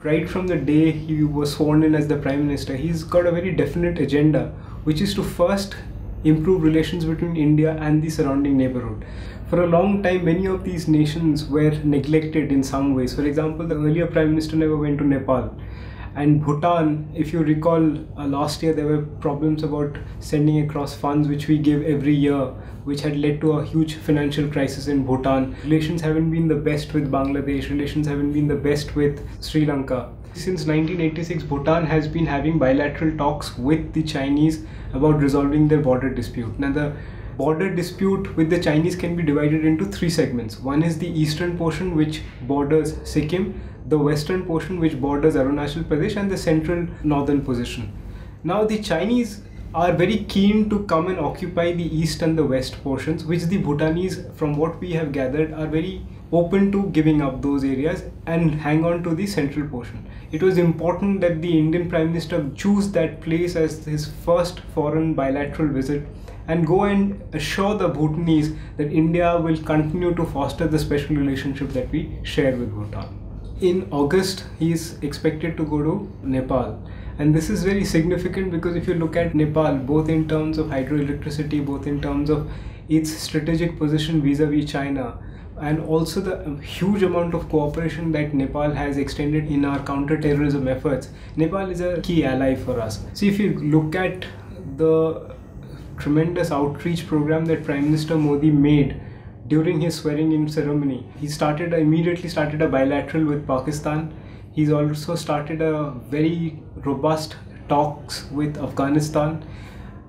Right from the day he was sworn in as the Prime Minister, he's got a very definite agenda, which is to first improve relations between India and the surrounding neighborhood. For a long time, many of these nations were neglected in some ways. For example, the earlier Prime Minister never went to Nepal. And Bhutan, if you recall, last year there were problems about sending across funds which we give every year, which had led to a huge financial crisis in Bhutan. Relations haven't been the best with Bangladesh, relations haven't been the best with Sri Lanka. Since 1986, Bhutan has been having bilateral talks with the Chinese about resolving their border dispute. Now, the border dispute with the Chinese can be divided into three segments. One is the eastern portion, which borders Sikkim, the western portion, which borders Arunachal Pradesh, and the central northern position. Now, the Chinese are very keen to come and occupy the east and the west portions, which the Bhutanese, from what we have gathered, are very open to giving up those areas and hang on to the central portion. It was important that the Indian Prime Minister choose that place as his first foreign bilateral visit and go and assure the Bhutanese that India will continue to foster the special relationship that we share with Bhutan. In August, he is expected to go to Nepal. And this is very significant because if you look at Nepal, both in terms of hydroelectricity, both in terms of its strategic position vis-a-vis China, and also the huge amount of cooperation that Nepal has extended in our counter-terrorism efforts, Nepal is a key ally for us. See, if you look at the tremendous outreach program that Prime Minister Modi made during his swearing-in ceremony, he immediately started a bilateral with Pakistan. He's also started a very robust talks with Afghanistan.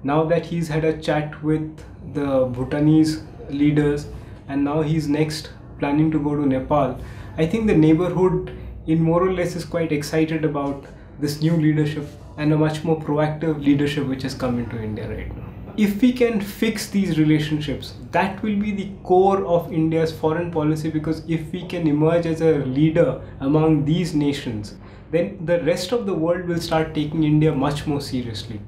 Now that he's had a chat with the Bhutanese leaders, and now he's next planning to go to Nepal, I think the neighborhood in more or less is quite excited about this new leadership and a much more proactive leadership which has come into India right now. If we can fix these relationships, that will be the core of India's foreign policy, because if we can emerge as a leader among these nations, then the rest of the world will start taking India much more seriously.